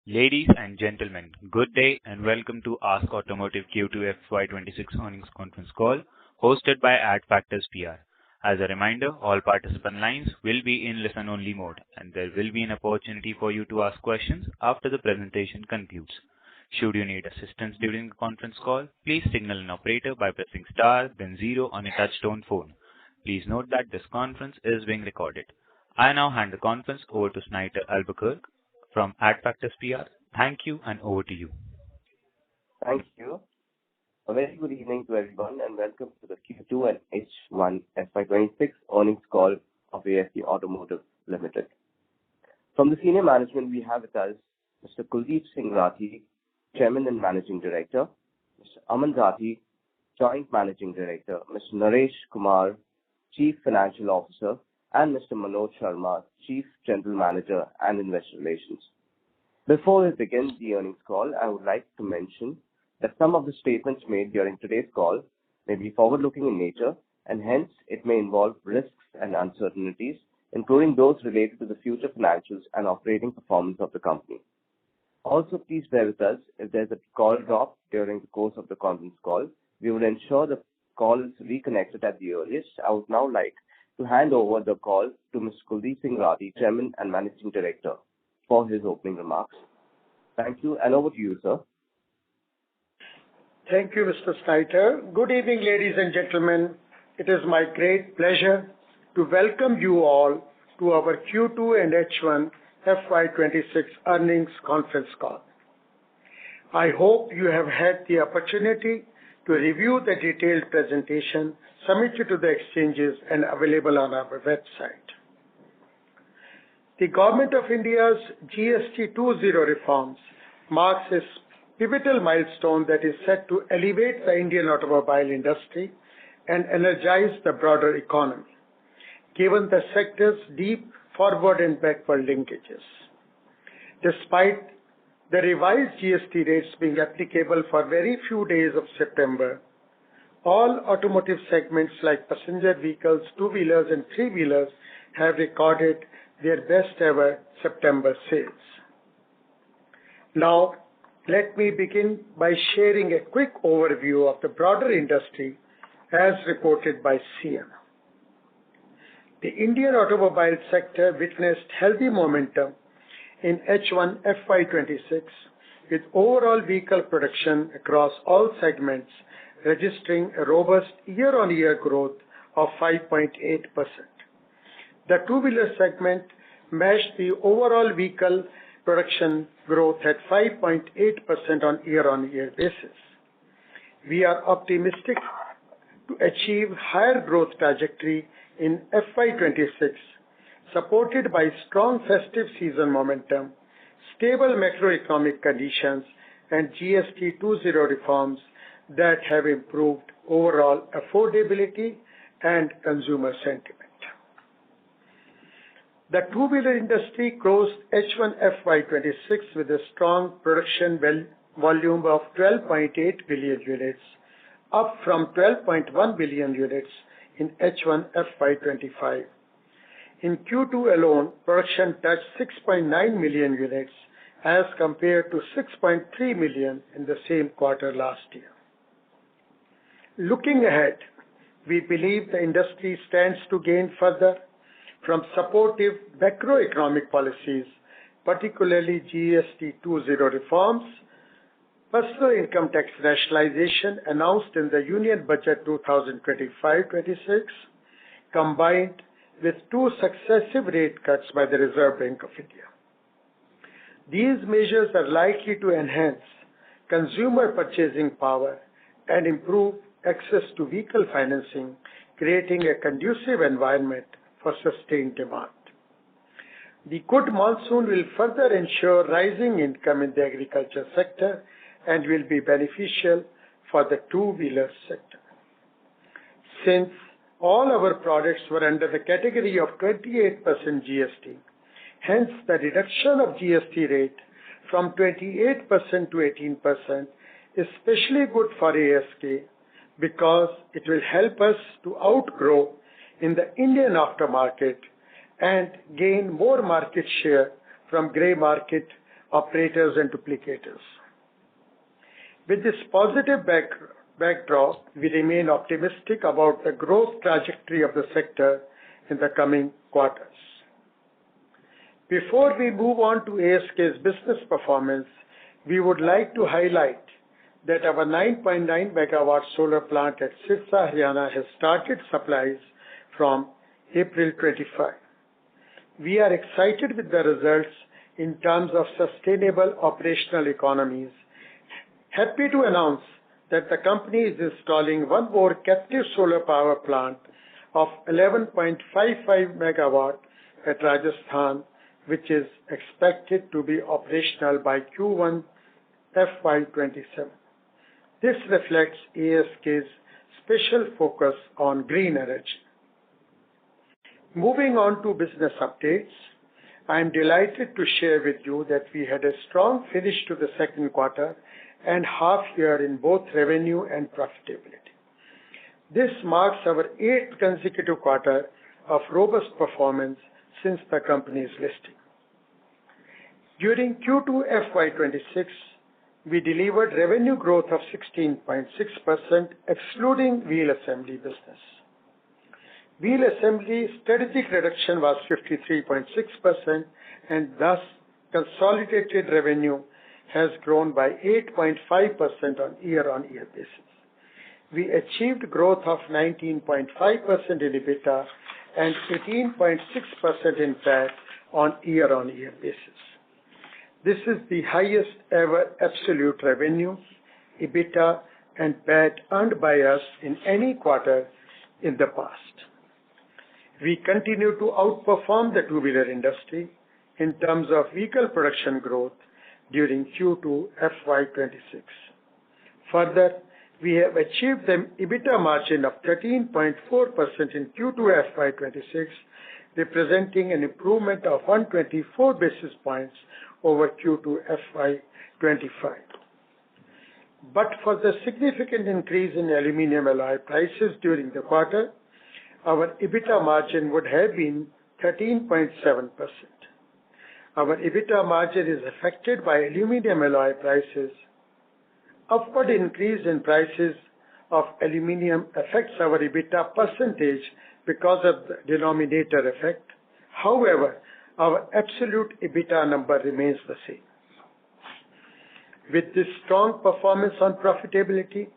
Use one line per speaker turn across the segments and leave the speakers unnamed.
Ladies and gentlemen, good day and welcome to Ask Automotive Q2 FY26 earnings conference call hosted by Adfactors PR. As a reminder, all participant lines will be in listen-only mode, and there will be an opportunity for you to ask questions after the presentation concludes. Should you need assistance during the conference call, please signal an operator by pressing star, then zero on a touch-tone phone. Please note that this conference is being recorded. I now hand the conference over to Snighter Albuquerque from Adfactors PR. Thank you, and over to you.
Thank you. A very good evening to everyone, and welcome to the Q2 and H1 FY26 earnings call of ASC Automotive Limited. From the senior management, we have with us Mr. Kuldeep Singh Rathee, Chairman and Managing Director, Mr. Aman Rathee, Joint Managing Director, Mr. Naresh Kumar, Chief Financial Officer, and Mr. Manoj Sharma, Chief General Manager and Investor Relations. Before we begin the earnings call, I would like to mention that some of the statements made during today's call may be forward-looking in nature, and hence it may involve risks and uncertainties, including those related to the future financials and operating performance of the company. Also, please bear with us if there's a call drop during the course of the conference call. We will ensure the call is reconnected at the earliest. I would now like to hand over the call to Mr. Kuldeep Singh Rathee, Chairman and Managing Director, for his opening remarks. Thank you, and over to you, sir.
Thank you, Mr. Snighter. Good evening, ladies and gentlemen. It is my great pleasure to welcome you all to our Q2 and H1 FY26 earnings conference call. I hope you have had the opportunity to review the detailed presentation submitted to the exchanges and available on our website. The Government of India's GST 2.0 reforms marks a pivotal milestone that is set to elevate the Indian automobile industry and energize the broader economy, given the sector's deep forward and backward linkages. Despite the revised GST rates being applicable for very few days of September, all automotive segments like passenger vehicles, two-wheelers, and three-wheelers have recorded their best ever September sales. Now, let me begin by sharing a quick overview of the broader industry as reported by SIAM. The Indian automobile sector witnessed healthy momentum in H1 FY26, with overall vehicle production across all segments registering a robust year-on-year growth of 5.8%. The two-wheeler segment matched the overall vehicle production growth at 5.8% on year-on-year basis. We are optimistic to achieve higher growth trajectory in FY26, supported by strong festive season momentum, stable macroeconomic conditions, and GST 2.0 reforms that have improved overall affordability and consumer sentiment. The two-wheeler industry closed H1 FY26 with a strong production volume of 12.8 billion units, up from 12.1 billion units in H1 FY25. In Q2 alone, production touched 6.9 million units as compared to 6.3 million in the same quarter last year. Looking ahead, we believe the industry stands to gain further from supportive macroeconomic policies, particularly GST 2.0 reforms, personal income tax rationalization announced in the Union Budget 2025-26, combined with two successive rate cuts by the Reserve Bank of India. These measures are likely to enhance consumer purchasing power and improve access to vehicle financing, creating a conducive environment for sustained demand. The good monsoon will further ensure rising income in the agriculture sector and will be beneficial for the two-wheeler sector. Since all our products were under the category of 28% GST, hence the reduction of GST rate from 28% to 18% is especially good for ASK because it will help us to outgrow in the Indian aftermarket and gain more market share from grey market operators and duplicators. With this positive backdrop, we remain optimistic about the growth trajectory of the sector in the coming quarters. Before we move on to ASK's business performance, we would like to highlight that our 9.9 megawatt solar plant at Sirsa, Haryana has started supplies from April 25. We are excited with the results in terms of sustainable operational economies. Happy to announce that the company is installing one more captive solar power plant of 11.55 megawatt at Rajasthan, which is expected to be operational by Q1 FY27. This reflects ASK's special focus on green energy. Moving on to business updates, I am delighted to share with you that we had a strong finish to the second quarter and half year in both revenue and profitability. This marks our 8th consecutive quarter of robust performance since the company's listing. During Q2 FY26, we delivered revenue growth of 16.6%, excluding wheel assembly business. Wheel assembly strategic reduction was 53.6%, and thus consolidated revenue has grown by 8.5% on year-on-year basis. We achieved growth of 19.5% in EBITDA and 18.6% in PAT on year-on-year basis. This is the highest ever absolute revenue, EBITDA, and PAT earned by us in any quarter in the past. We continue to outperform the two-wheeler industry in terms of vehicle production growth during Q2 FY26. Further, we have achieved an EBITDA margin of 13.4% in Q2 FY26, representing an improvement of 124 basis points over Q2 FY25. But for the significant increase in aluminum alloy prices during the quarter, our EBITDA margin would have been 13.7%. Our EBITDA margin is affected by aluminum alloy prices. Upward increase in prices of aluminum affects our EBITDA percentage because of the denominator effect. However, our absolute EBITDA number remains the same. With this strong performance on profitability,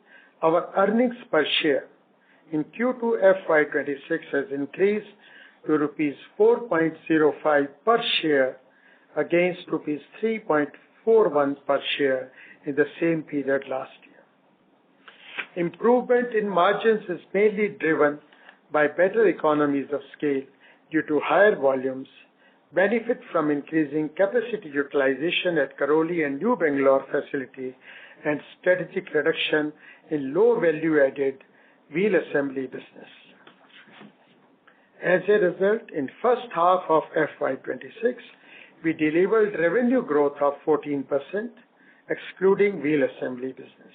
our earnings per share in Q2 FY26 has increased to rupees 4.05 per share against rupees 3.41 per share in the same period last year. Improvement in margins is mainly driven by better economies of scale due to higher volumes, benefit from increasing capacity utilization at Karoli and New Bangalore facility, and strategic reduction in low value-added wheel assembly business. As a result, in first half of FY26, we delivered revenue growth of 14%, excluding wheel assembly business.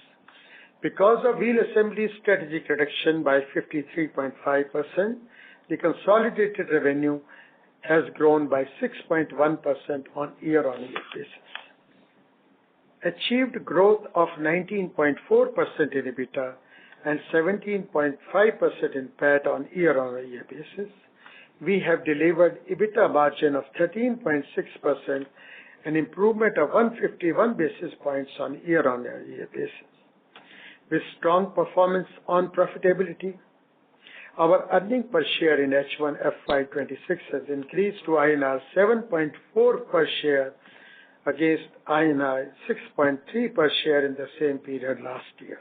Because of wheel assembly strategic reduction by 53.5%, the consolidated revenue has grown by 6.1% on year-on-year basis. Achieved growth of 19.4% in EBITDA and 17.5% in PAT on year-on-year basis. We have delivered EBITDA margin of 13.6%, an improvement of 151 basis points on year-on-year basis. With strong performance on profitability, our earning per share in H1 FY26 has increased to INR 7.4 per share against INR 6.3 per share in the same period last year.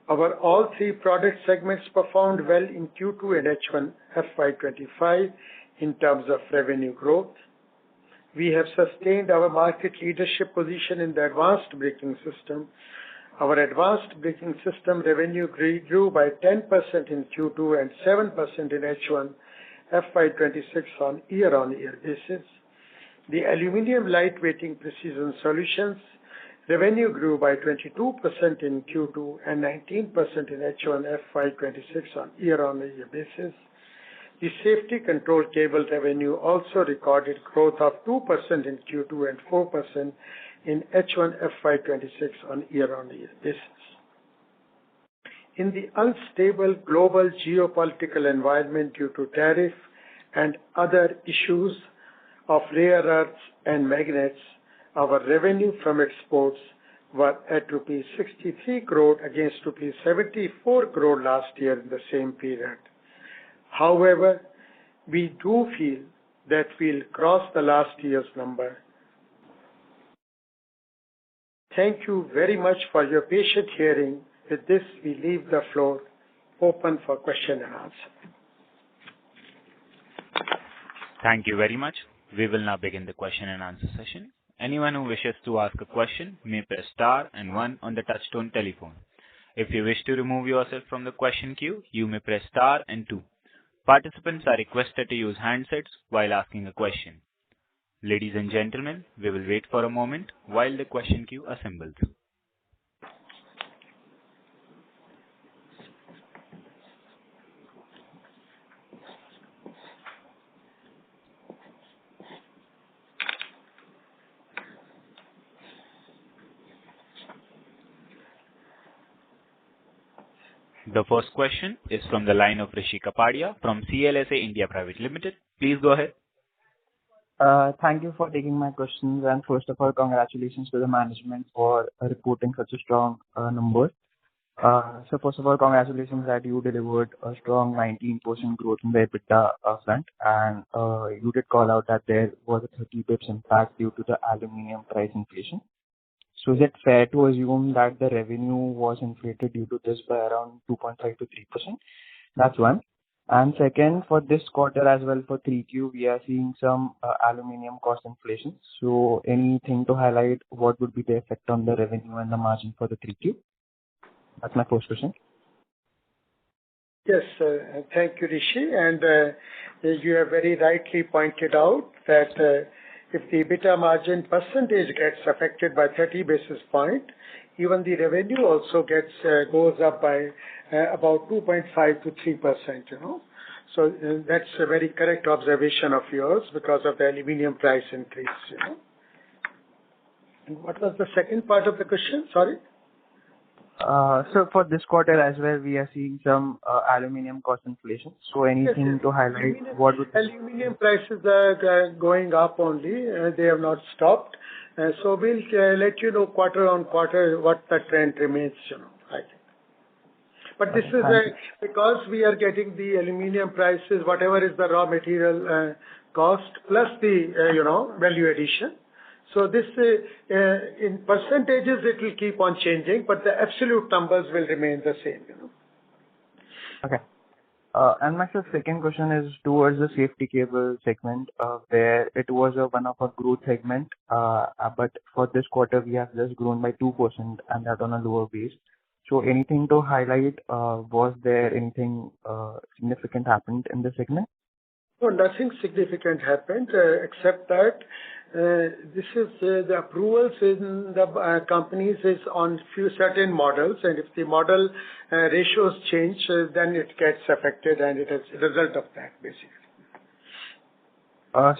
Our all three product segments performed well in Q2 and H1 FY25 in terms of revenue growth. We have sustained our market leadership position in the advanced braking system. Our advanced braking system revenue grew by 10% in Q2 and 7% in H1 FY26 on year-on-year basis. The aluminium lightweighting precision solutions revenue grew by 22% in Q2 and 19% in H1 FY26 on year-on-year basis. The safety control cable revenue also recorded growth of 2% in Q2 and 4% in H1 FY26 on year-on-year basis. In the unstable global geopolitical environment due to tariff and other issues of rare earths and magnets, our revenue from exports were at rupees 63 crore against rupees 74 crore last year in the same period. However, we do feel that we'll cross the last year's number. Thank you very much for your patient hearing. With this, we leave the floor open for question and answer.
Thank you very much. We will now begin the question and answer session. Anyone who wishes to ask a question may press star and one on the touchtone telephone. If you wish to remove yourself from the question queue, you may press star and two. Participants are requested to use handsets while asking a question. Ladies and gentlemen, we will wait for a moment while the question queue assembles. The first question is from the line of Rishi Kapadia from CLSA India Private Limited. Please go ahead.
Thank you for taking my questions, and first of all, congratulations to the management for reporting such a strong numbers. So first of all, congratulations that you delivered a strong 19% growth in the EBITDA front, and you did call out that there was a 30 basis impact due to the aluminium price inflation. So is it fair to assume that the revenue was inflated due to this by around 2.5 to 3%? That's one. And second, for this quarter as well, for 3Q, we are seeing some aluminium cost inflation. So anything to highlight what would be the effect on the revenue and the margin for the 3Q? That's my first question.
Yes, thank you, Rishi. And you have very rightly pointed out that if the EBITDA margin percentage gets affected by 30 basis points, even the revenue also goes up by about 2.5 to 3%. So that's a very correct observation of yours because of the aluminium price increase. And what was the second part of the question? Sorry.
So for this quarter as well, we are seeing some aluminium cost inflation. So anything to highlight? What would
aluminium prices are going up only? They have not stopped. So we'll let you know quarter on quarter what the trend remains. I think. But this is because we are getting the aluminium prices, whatever is the raw material cost plus the value addition. So this, in percentages, it will keep on changing, but the absolute numbers will remain the same.
Okay. And my second question is towards the safety cable segment, where it was one of a growth segment, but for this quarter we have just grown by 2%, and that on a lower base. So anything to highlight? Was there anything significant happened in the segment?
No, nothing significant happened except that this is the approvals in the companies is on few certain models, and if the model ratios change, then it gets affected, and it is a result of that basically.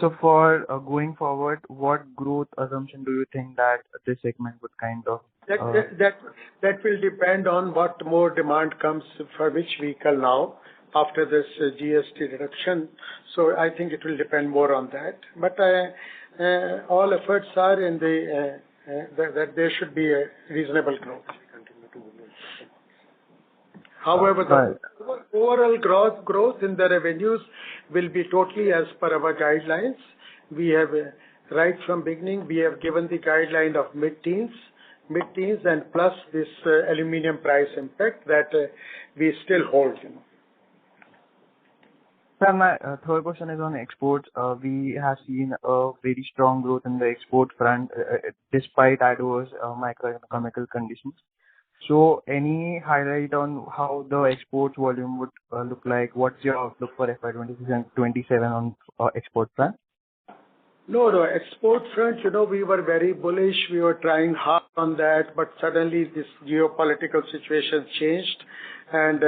So for going forward, what growth assumption do you think that this segment would kind of?
That will depend on what more demand comes for which vehicle now after this GST reduction. So I think it will depend more on that. But all efforts are in that there should be a reasonable growth. However, the overall growth in the revenues will be totally as per our guidelines. We have, right from beginning, we have given the guideline of mid-teens, and plus this aluminium price impact that we still hold.
Sir, my third question is on exports. We have seen a very strong growth in the export front despite adverse macroeconomic conditions. So any highlight on how the export volume would look like? What's your outlook for FY26 and 27 on export front?
No, export front, we were very bullish. We were trying hard on that, but suddenly this geopolitical situation changed, and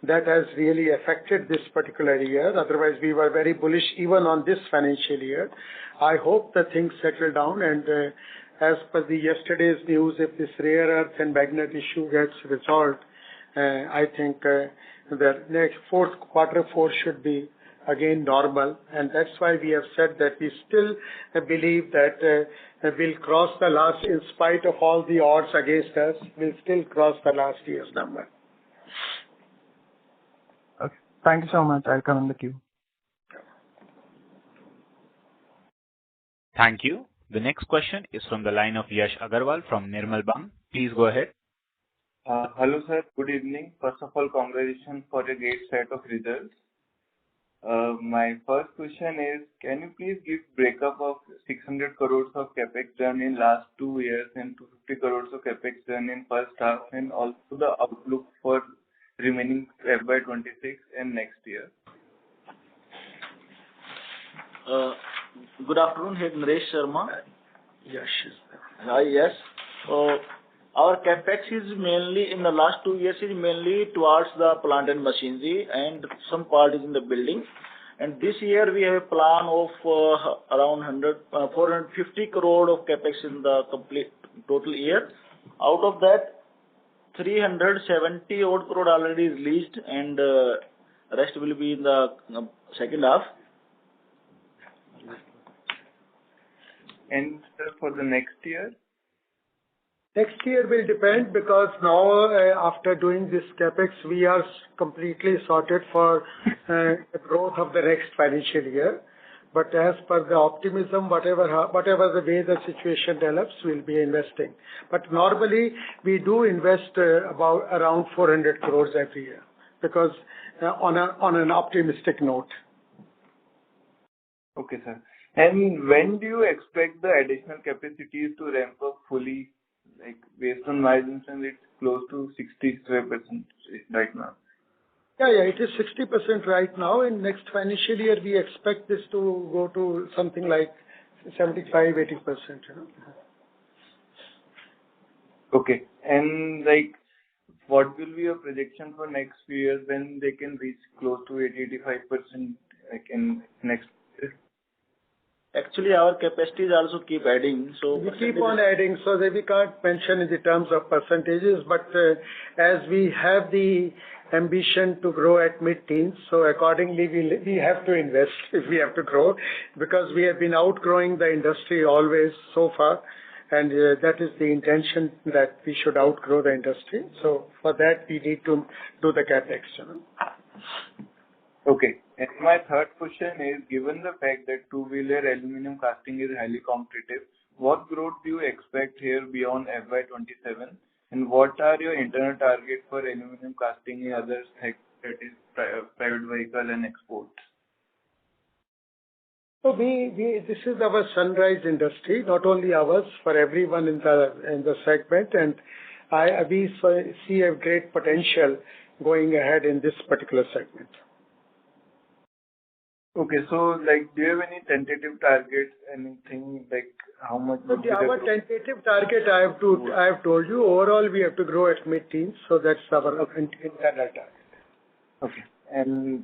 that has really affected this particular year. Otherwise, we were very bullish even on this financial year. I hope that things settle down, and as per the yesterday's news, if this rare earth and magnet issue gets resolved, I think the next quarter four should be again normal, and that's why we have said that we still believe that we'll cross the last, in spite of all the odds against us, we'll still cross the last year's number.
Okay. Thank you so much. I'll come in the queue.
Thank you. The next question is from the line of Yash Agarwal from Nirmal Bang. Please go ahead.
Hello, sir. Good evening. First of all, congratulations for a great set of results. My first question is, can you please give breakup of 600 crores of capex done in last 2 years and 250 crores of capex done in first half, and also the outlook for remaining FY26 and next year?
Good afternoon, Head Naresh Sharma.
Yes.
Hi, yes. Our capex is mainly in the last 2 years is mainly towards the plant and machinery, and some part is in the building. And this year we have a plan of around 450 crore of capex in the complete total year. Out of that, 370 odd crore already released, and rest will be in the second half.
And for the next year?
Next year will depend, because now after doing this capex, we are completely sorted for the growth of the next financial year. But as per the optimism, whatever the way the situation develops, we'll be investing. But normally we do invest about around 400 crores every year, because on an optimistic note.
Okay, sir. And when do you expect the additional capacities to ramp up fully? Like, based on my understanding, it's close to 65% right now.
Yeah, it is 60% right now. In next financial year, we expect this to go to something like 75-80%.
Okay. And like, what will be your projection for next few years when they can reach close to 80-85%, like in next year?
Actually, our capacities also keep adding. So
we keep on adding, so that we can't mention in the terms of percentages, but as we have the ambition to grow at mid-teens, so accordingly we have to invest if we have to grow, because we have been outgrowing the industry always so far, and that is the intention, that we should outgrow the industry. So for that we need to do the capex.
Okay. And my third question is, given the fact that two-wheeler aluminum casting is highly competitive, what growth do you expect here beyond FY27? And what are your internal targets for aluminum casting in other sectors, that is private vehicle and exports?
So this is our sunrise industry, not only ours, for everyone in the segment, and we see a great potential going ahead in this particular segment.
Okay, so like, do you have any tentative targets? Anything like how much?
Our tentative target, I have told you, overall we have to grow at mid-teens, so that's our internal target.
Okay. And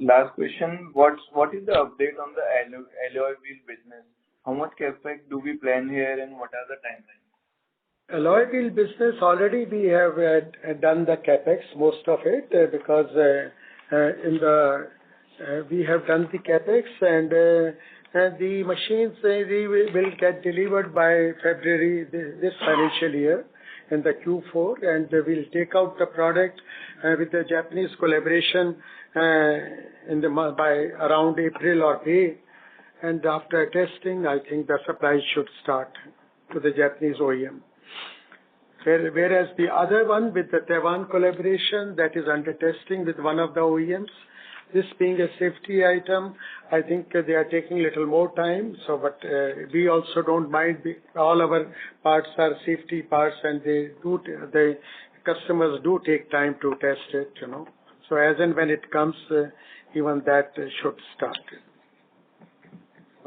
last question, what is the update on the alloy wheel business? How much capex do we plan here, and what are the timelines?
Alloy wheel business, already we have done the capex, most of it, because we have done the capex, and the machines they will get delivered by February this financial year in the Q4, and we'll take out the product with the Japanese collaboration by around April or May, and after testing, I think the supply should start to the Japanese OEM. Whereas the other one with the Taiwan collaboration, that is under testing with one of the OEMs. This being a safety item, I think they are taking a little more time. So, but we also don't mind. All our parts are safety parts, and the customers do take time to test it. So as and when it comes, even that should start.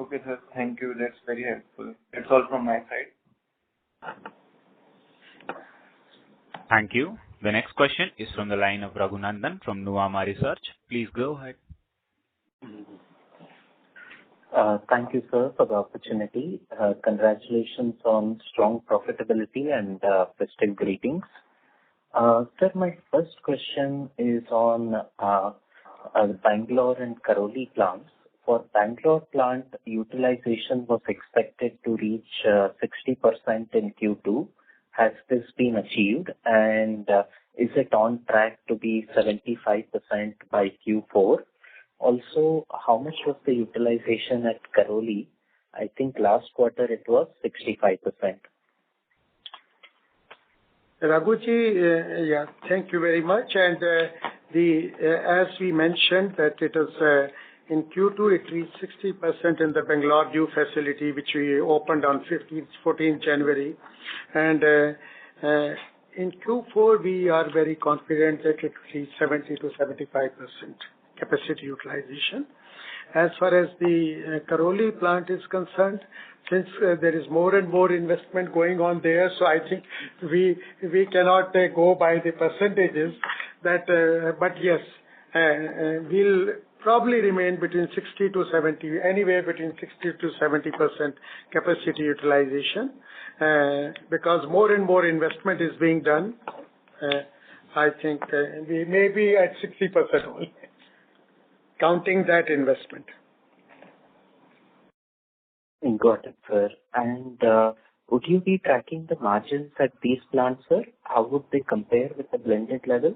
Okay, sir. Thank you. That's very helpful. That's all from my side.
Thank you. The next question is from the line of Raghunandan from Nuvama Research. Please go ahead.
Thank you, sir, for the opportunity. Congratulations on strong profitability and festive greetings. Sir, my first question is on Bangalore and Karoli plants. For Bangalore plant, utilization was expected to reach 60% in Q2. Has this been achieved? And is it on track to be 75% by Q4? Also, how much was the utilization at Karoli? I think last quarter it was 65%.
Raghuji, yeah, thank you very much. And as we mentioned that it is in Q2 it reached 60% in the Bangalore new facility which we opened on 14th January. And in Q4 we are very confident that it will reach 70 to 75% capacity utilization. As far as the Karoli plant is concerned, since there is more and more investment going on there, so I think we cannot go by the percentages. But yes, we'll probably remain between 60 to 70, anywhere between 60 to 70% capacity utilization, because more and more investment is being done. I think we may be at 60% only, counting that investment.
Got it, sir. And would you be tracking the margins at these plants, sir? How would they compare with the blended level?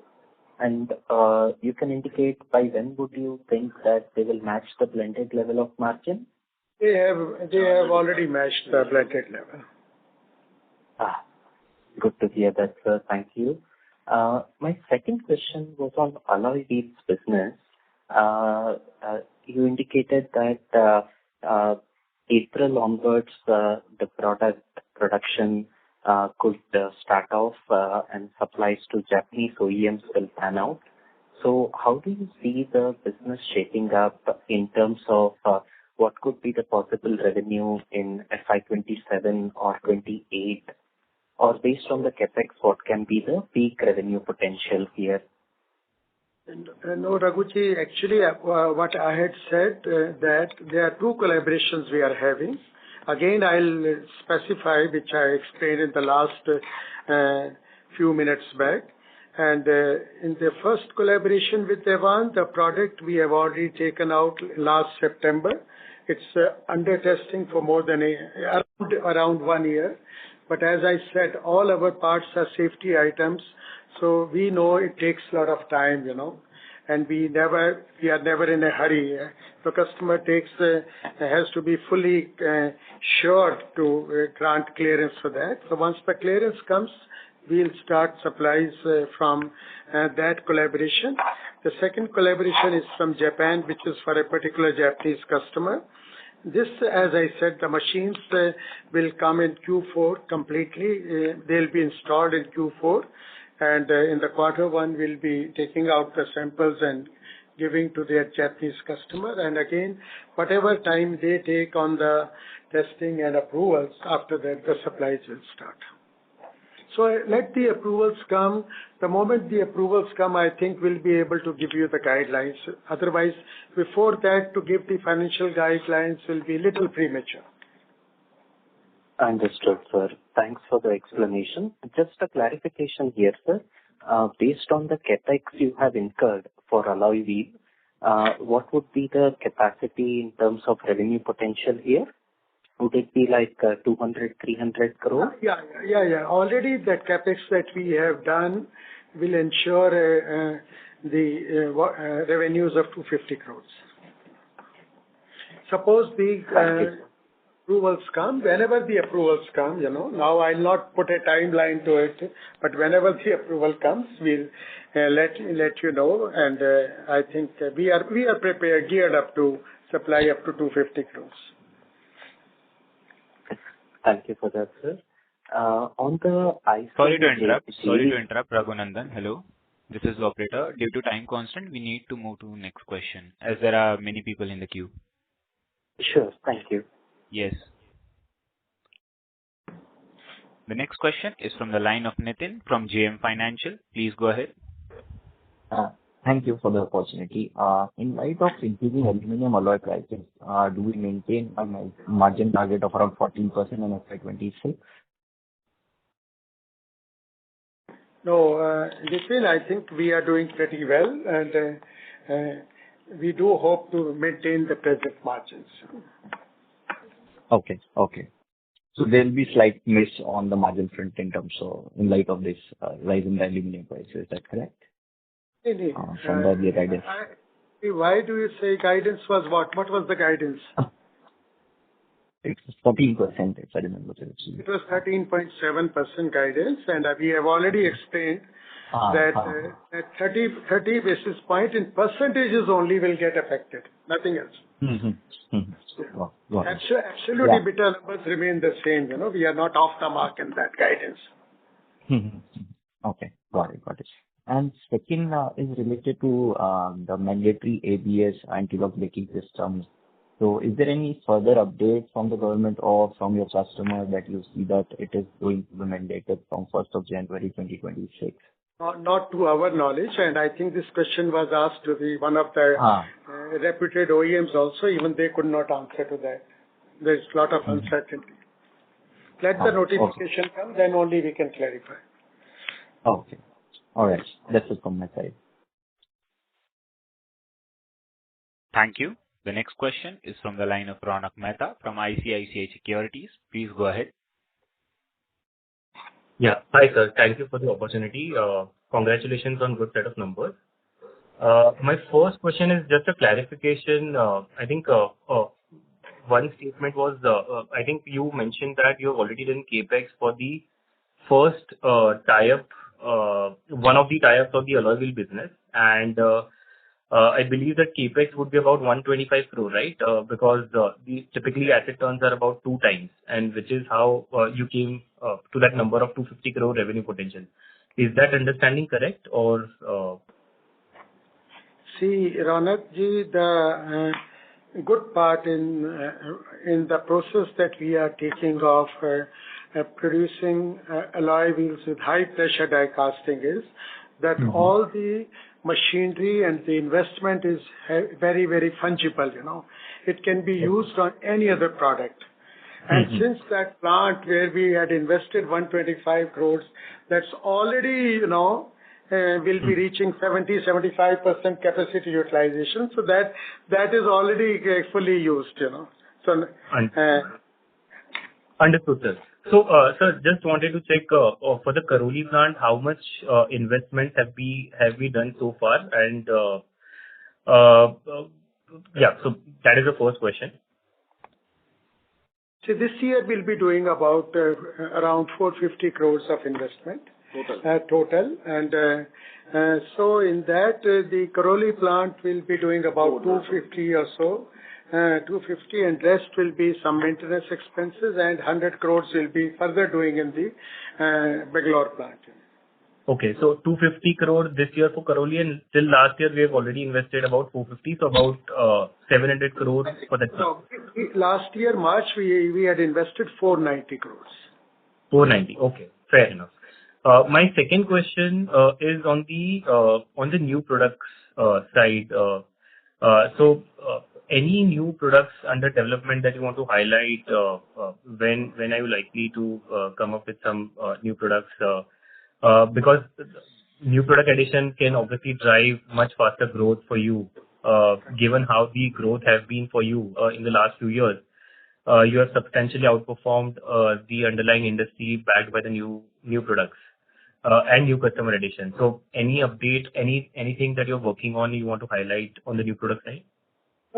And you can indicate by when would you think that they will match the blended level of margin?
They have already matched the blended level.
Good to hear that, sir. Thank you. My second question was on alloy wheels business. You indicated that April onwards, the product production could start off and supplies to Japanese OEMs will pan out. So how do you see the business shaping up in terms of what could be the possible revenue in FY27 or 28? Or based on the capex, what can be the peak revenue potential here?
No, Raghuji, actually what I had said that there are two collaborations we are having. Again, I'll specify, which I explained in the last few minutes back. And in the first collaboration with Taiwan, the product we have already taken out last September. It's under testing for more than around 1 year. But as I said, all our parts are safety items, so we know it takes a lot of time, and we are never in a hurry. The customer has to be fully sure to grant clearance for that. So once the clearance comes, we'll start supplies from that collaboration. The second collaboration is from Japan, which is for a particular Japanese customer. This, as I said, the machines will come in Q4 completely. They'll be installed in Q4. And in the quarter one, we'll be taking out the samples and giving to their Japanese customer. And again, whatever time they take on the testing and approvals, after that, the supplies will start. So let the approvals come. The moment the approvals come, I think we'll be able to give you the guidelines. Otherwise, before that, to give the financial guidelines will be a little premature.
Understood, sir. Thanks for the explanation. Just a clarification here, sir. Based on the capex you have incurred for alloy wheel, what would be the capacity in terms of revenue potential here? Would it be like 200, 300 crore?
Yeah. Already the capex that we have done will ensure the revenues of 250 crores. Suppose the approvals come, whenever the approvals come, now I'll not put a timeline to it, but whenever the approval comes, we'll let you know. And I think we are prepared, geared up to supply up to 250 crores.
Thank you for that, sir. On the
Sorry to interrupt, Raghunandan. Hello. This is the operator. Due to time constant, we need to move to the next question, as there are many people in the queue.
Sure. Thank you.
Yes. The next question is from the line of Nitin from JM Financial. Please go ahead.
Thank you for the opportunity. In light of increasing aluminum alloy prices, do we maintain a margin target of around 14% in FY26?
No, Nitin, I think we are doing pretty well, and we do hope to maintain the present margins.
Okay. So there will be slight miss on the margin front in terms of, in light of this rise in the aluminum prices. Is that correct?
Indeed.
From the earlier guidance.
Why do you say guidance was what? What was the guidance?
It's 14%, if I remember correctly.
It was 13.7% guidance, and we have already explained that 30 basis point in percentages only will get affected, nothing else. Absolute EBITDA numbers remain the same. We are not off the mark in that guidance.
Okay, got it. And second is related to the mandatory ABS anti-lock braking systems. So is there any further update from the government or from your customer that you see that it is going to be mandated from 1st of January 2026?
Not to our knowledge, and I think this question was asked to one of the reputed OEMs also. Even they could not answer to that. There's a lot of uncertainty. Let the notification come, then only we can clarify.
Okay. All right. That's it from my side.
Thank you. The next question is from the line of Ronak Mehta from ICICI Securities. Please go ahead.
Yeah. Hi, sir. Thank you for the opportunity. Congratulations on good set of numbers. My first question is just a clarification. I think one statement was, I think you mentioned that you have already done CapEx for the first tie-up, one of the tie-ups of the alloy wheel business. And I believe that CapEx would be about 125 crore, right? Because the typically asset turns are about 2 times, and which is how you came to that number of 250 crore revenue potential. Is that understanding correct, or?
See, Ronak ji, the good part in the process that we are taking of producing alloy wheels with high pressure die casting is that all the machinery and the investment is very, very fungible. It can be used on any other product. And since that plant where we had invested 125 crores, that's already, will be reaching 70-75% capacity utilization. So that is already fully used, So,
Understood, sir. So, sir, just wanted to check for the Karoli plant, how much investment have we done so far? And yeah, so that is the first question.
So this year we'll be doing about around 450 crores of investment total. And so in that, the Karoli plant will be doing about 250 or so. 250, and rest will be some maintenance expenses, and 100 crores will be further doing in the Bangalore plant.
Okay, so 250 crore this year for Karoli, and till last year we have already invested about 450, so about 700 crores for that.
So last year, March, we had invested 490 crores. 490,
okay, fair enough. My second question is on the new products side. So any new products under development that you want to highlight? When are you likely to come up with some new products? Because new product addition can obviously drive much faster growth for you, given how the growth has been for you in the last few years. You have substantially outperformed the underlying industry backed by the new products and new customer addition. So any update, anything that you're working on you want to highlight on the new product side?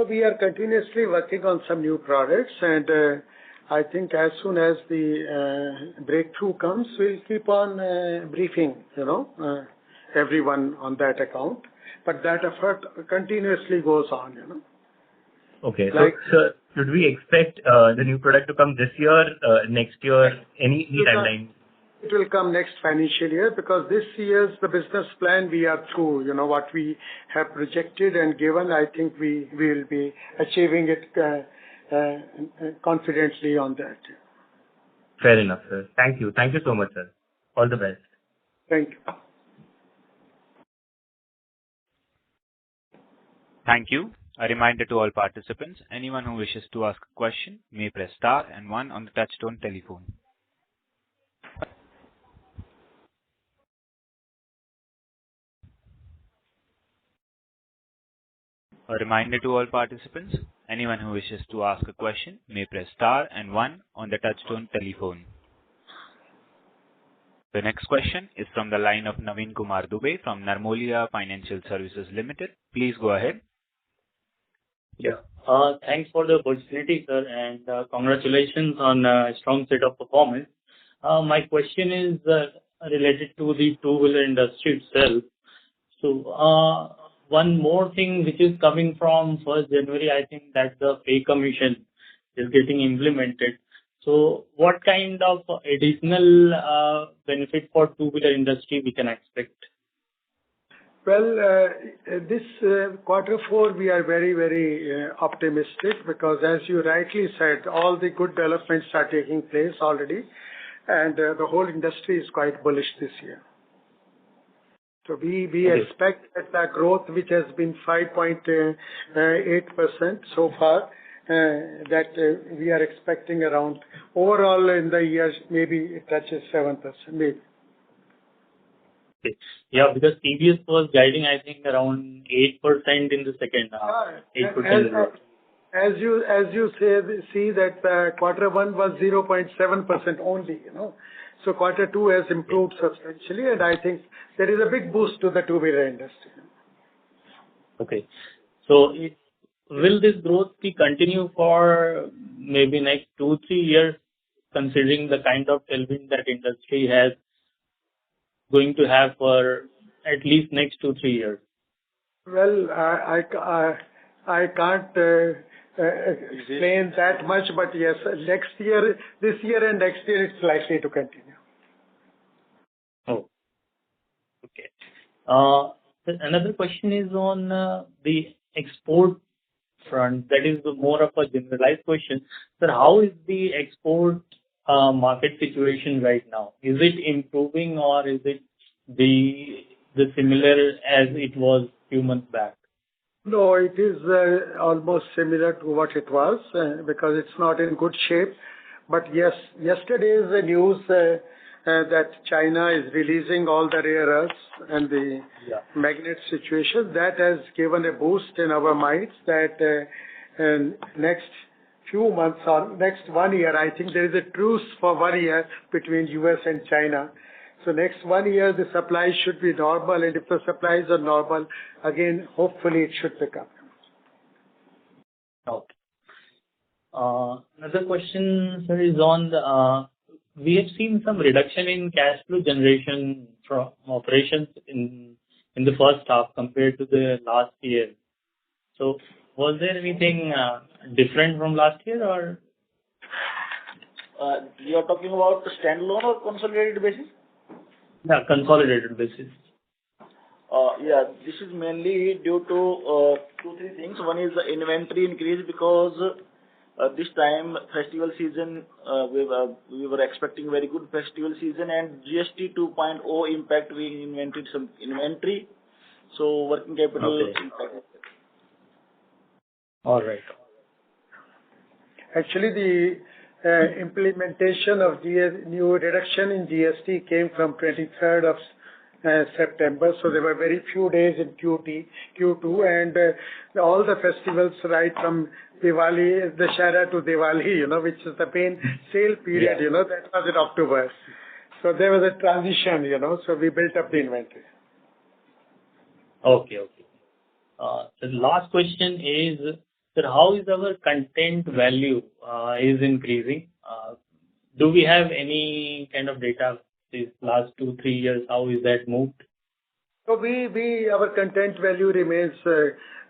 We are continuously working on some new products, and I think as soon as the breakthrough comes, we'll keep on briefing, everyone on that account. But that effort continuously goes on,
Okay. So, should we expect the new product to come this year, next year, any timeline?
It will come next financial year, because this year's the business plan we are through. What we have projected and given, I think we will be achieving it confidently on that.
Fair enough, sir. Thank you. Thank you so much, sir. All the best.
Thank you.
Thank you. A reminder to all participants, anyone who wishes to ask a question may press star and one on the touchtone telephone. A reminder to all participants, anyone who wishes to ask a question may press star and one on the touchtone telephone. The next question is from the line of Naveen Kumar Dubey from Narmolia Financial Services Limited. Please go ahead.
Yeah. Thanks for the opportunity, sir, and congratulations on a strong set of performance. My question is related to the two-wheeler industry itself. So, one more thing which is coming from 1st January, I think that the pay commission is getting implemented. So what kind of additional benefit for two-wheeler industry we can expect?
Well, this quarter four, we are very, very optimistic because as you rightly said, all the good developments are taking place already, and the whole industry is quite bullish this year. So we expect that the growth, which has been 5.8% so far, that we are expecting around overall in the years, maybe it touches 7%, maybe.
Okay. Yeah, because TVS was guiding, I think, around 8% in the second half. 8% growth.
As you see that quarter one was 0.7% only, So quarter two has improved substantially, and I think there is a big boost to the two-wheeler industry.
Okay. So will this growth be continue for maybe next 2-3 years, considering the kind of tailwind that industry has going to have for at least next 2-3 years?
Well, I can't explain that much, but yes, this year and next year, it's likely to continue.
Oh, okay. Another question is on the export front. That is more of a generalized question. Sir, how is the export market situation right now? Is it improving or is it the similar as it was few months back?
No, it is almost similar to what it was because it's not in good shape. But yes, yesterday's news that China is releasing all the rare earths and the magnet situation, that has given a boost in our minds that next few months or next 1 year, I think there is a truce for 1 year between US and China. So next 1 year, the supplies should be normal, and if the supplies are normal, again, hopefully it should pick up.
Okay. Another question, sir, is on the, we have seen some reduction in cash flow generation from operations in the first half compared to the last year. So was there anything different from last year, or?
You are talking about the standalone or consolidated basis?
Yeah, consolidated basis.
Yeah, this is mainly due to 2-3 things. One is the inventory increase because this time festival season, we were expecting very good festival season, and GST 2.0 impact, we invented some inventory. So working capital impact.
All right.
Actually, the implementation of new reduction in GST came from 23rd of September, so there were very few days in Q2, and all the festivals right from Diwali, Dussehra to Diwali, which is the main sale period, that was in October. So there was a transition, so we built up the inventory.
Okay. The last question is, sir, how is our content value is increasing? Do we have any kind of data these last 2-3 years? How is that moved?
So our content value remains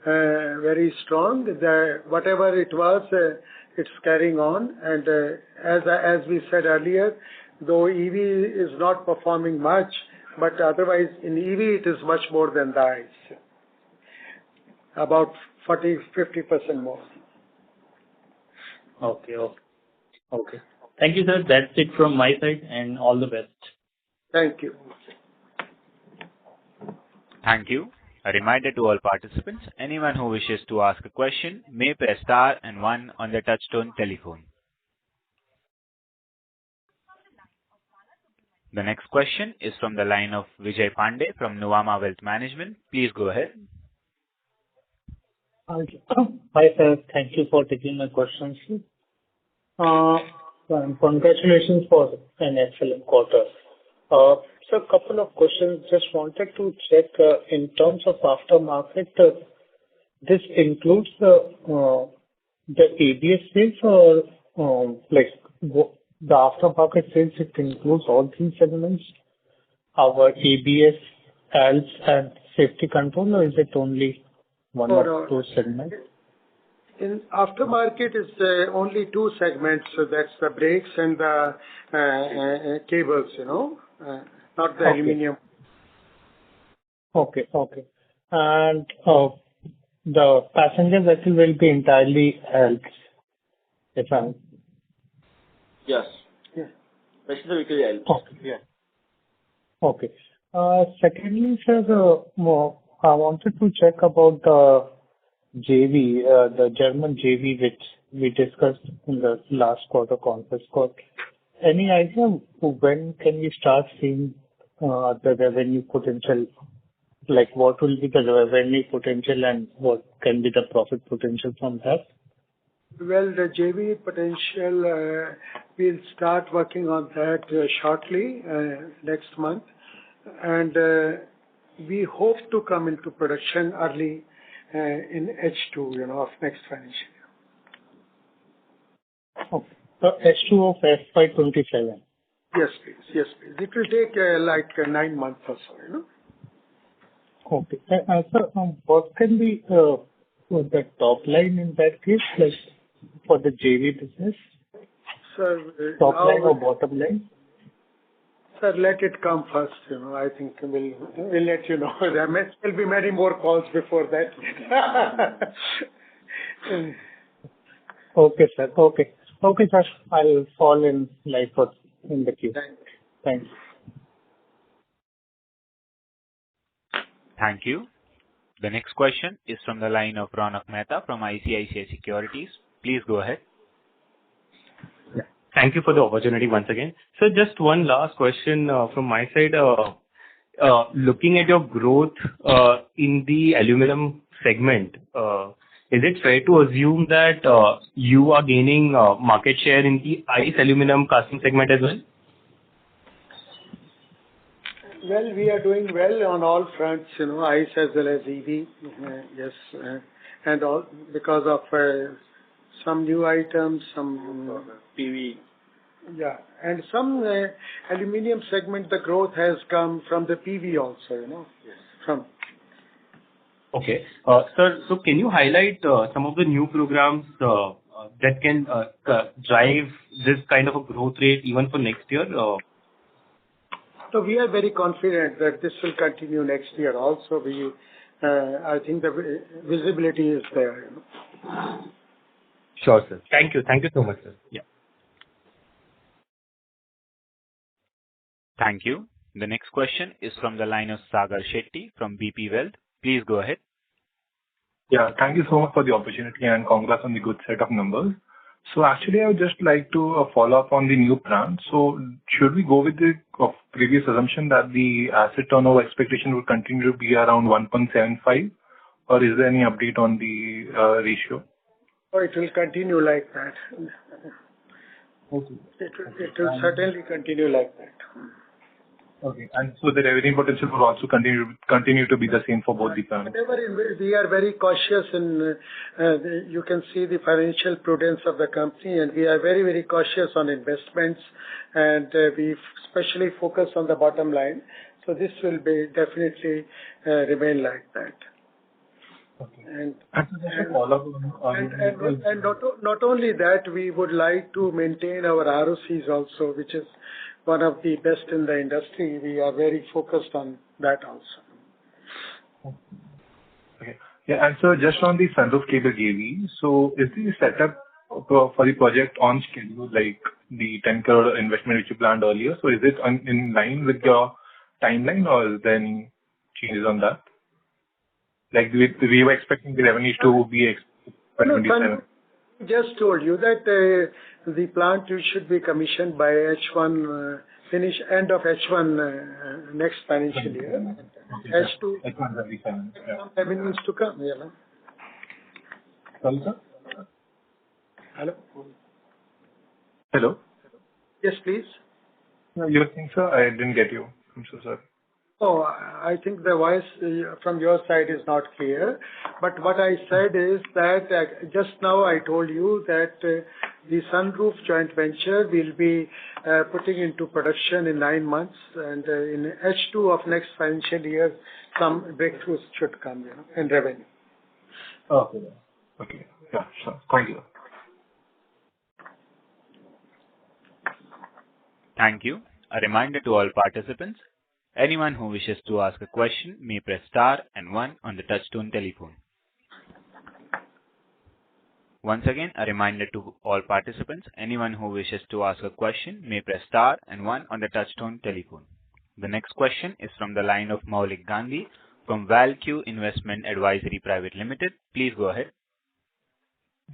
very strong. Whatever it was, it's carrying on. And as we said earlier, though EV is not performing much, but otherwise in EV it is much more than the ICE. About 40-50% more.
Okay. Thank you, sir. That's it from my side, and all the best.
Thank you.
Thank you. A reminder to all participants, anyone who wishes to ask a question may press star and one on the touchtone telephone. The next question is from the line of Vijay Pandey from Nuvama Wealth Management. Please go ahead.
Hi, sir. Thank you for taking my questions. Congratulations for an excellent quarter. So a couple of questions. Just wanted to check, in terms of aftermarket, this includes the ABS sales or, the aftermarket sales, it includes all three segments, our ABS, ALPS, and safety control, or is it only one of those segments?
In aftermarket is only two segments, so that's the brakes and the cables, not the aluminum.
Okay. And the passenger vessel will be entirely ALPS, if I'm...
Yes.
Yeah.
Passenger vehicle ALPS.
Okay. Yeah. Okay. Secondly, sir, I wanted to check about the JV, the German JV, which we discussed in the last quarter conference call. Any idea when can we start seeing the revenue potential? Like, what will be the revenue potential and what can be the profit potential from that?
Well, the JV potential, we'll start working on that shortly, next month. And we hope to come into production early in H2, of next financial year.
Okay. So H2 of FY27.
Yes, please. It will take 9 months or so,
Okay. Sir, what can be the top line in that case, like for the JV business?
Sir,
top line or bottom line?
Sir, let it come first. I think we'll let you know. There will be many more calls before that.
Okay, sir. Okay, sir. I'll fall in in the queue. Thanks.
Thank you. The next question is from the line of Ronak Mehta from ICICI Securities. Please go ahead.
Yeah. Thank you for the opportunity once again. So just one last question from my side. Looking at your growth in the aluminum segment, is it fair to assume that you are gaining market share in the ICE aluminum casting segment as well?
Well, we are doing well on all fronts, ICE as well as EV. Yes, and all because of some new items, some
PV.
Yeah, and some aluminium segment, the growth has come from the PV also,
Yes.
From.
Okay. Sir, so can you highlight some of the new programs that can drive this kind of a growth rate even for next year?
So we are very confident that this will continue next year also. I think the visibility is there.
Sure, sir. Thank you. Thank you so much, sir. Yeah.
Thank you. The next question is from the line of Sagar Shetty from BP Wealth. Please go ahead.
Yeah, thank you so much for the opportunity and congrats on the good set of numbers. So actually, I would just like to follow up on the new plan. So should we go with the previous assumption that the asset turnover expectation will continue to be around 1.75, or is there any update on the ratio?
Oh, it will continue like that.
Okay.
It will certainly continue like that.
Okay. And so the revenue potential will also continue to be the same for both the plans?
We are very cautious and you can see the financial prudence of the company, and we are very, very cautious on investments, and we especially focus on the bottom line. So this will be definitely remain like that.
Okay.
And
not
only that, we would like to maintain our ROCs also, which is one of the best in the industry. We are very focused on that also.
Okay. Yeah, and so just on the sunroof cable JV, so is the setup for the project on schedule, like the 10 crore investment which you planned earlier? So is it in line with your timeline, or is there any changes on that? Like, we were expecting the revenues to be by
No,
27.
just told you that the plant should be commissioned by H1, end of H1 next financial year.
Okay,
H2,
H1 27. Yeah.
some revenues to come, you know.
Sorry, sir?
Hello?
Hello?
Yes, please.
No, you were saying, sir? I didn't get you. I'm so sorry.
Oh, I think the voice from your side is not clear. But what I said is that just now I told you that the sunroof joint venture will be putting into production in 9 months, and in H2 of next financial year, some breakthroughs should come, you know, in revenue.
Okay. Okay. Yeah, sure. Thank you.
Thank you. A reminder to all participants, anyone who wishes to ask a question may press star and one on the touchtone telephone. Once again, a reminder to all participants, anyone who wishes to ask a question may press star and one on the touchtone telephone. The next question is from the line of Maulik Gandhi from ValQ Investment Advisory Private Limited. Please go ahead.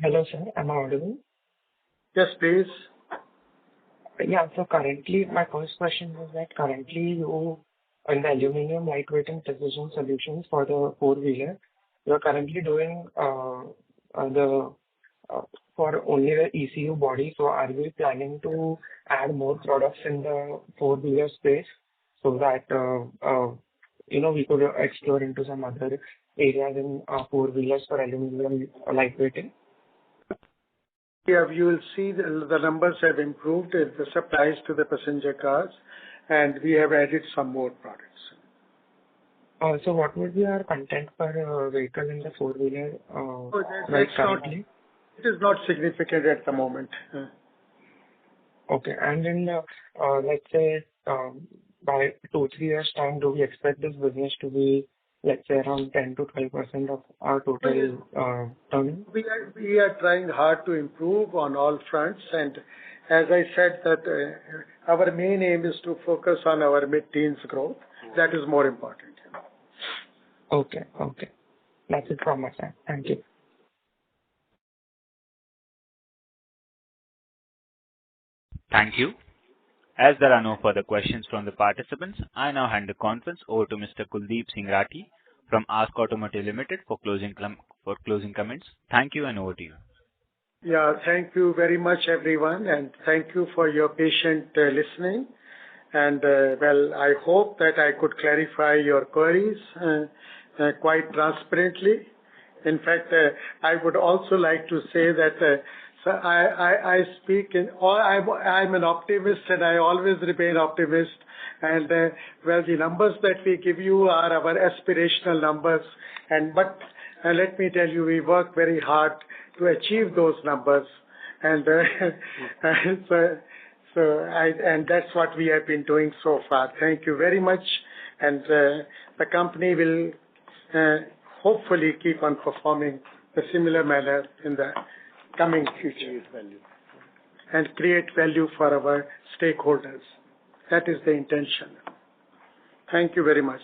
Hello, sir. Am I audible?
Yes, please.
Yeah. So currently, my first question was that currently you, in the aluminum lightweighting precision solutions for the four-wheeler, you are currently doing for only the ECU body. So are we planning to add more products in the four-wheeler space so that, we could explore into some other areas in four-wheelers for aluminum lightweighting?
Yeah, you will see the numbers have improved in the supplies to the passenger cars, and we have added some more products.
So what would be our content per vehicle in the four-wheeler currently?
It is not significant at the moment.
Okay. And in, let's say, by 2-3 years' time, do we expect this business to be, let's say, around 10 to 12% of our total turnover?
We are trying hard to improve on all fronts, and as I said that our main aim is to focus on our mid-teens growth. That is more important.
Okay. That's it from my side. Thank you.
Thank you. As there are no further questions from the participants, I now hand the conference over to Mr. Kuldeep Singh Rathi from Ask Automotive Limited for closing comments. Thank you, and over to you.
Yeah, thank you very much, everyone, and thank you for your patient listening. And I hope that I could clarify your queries quite transparently. In fact, I would also like to say that I speak I'm an optimist, and I always remain optimist. And the numbers that we give you are our aspirational numbers. But let me tell you, we work very hard to achieve those numbers. And and that's what we have been doing so far. Thank you very much. And the company will hopefully keep on performing a similar manner in the coming future and create value for our stakeholders. That is the intention. Thank you very much.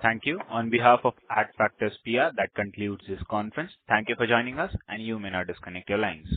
Thank you. On behalf of Adfactors PR, that concludes this conference. Thank you for joining us, and you may now disconnect your lines.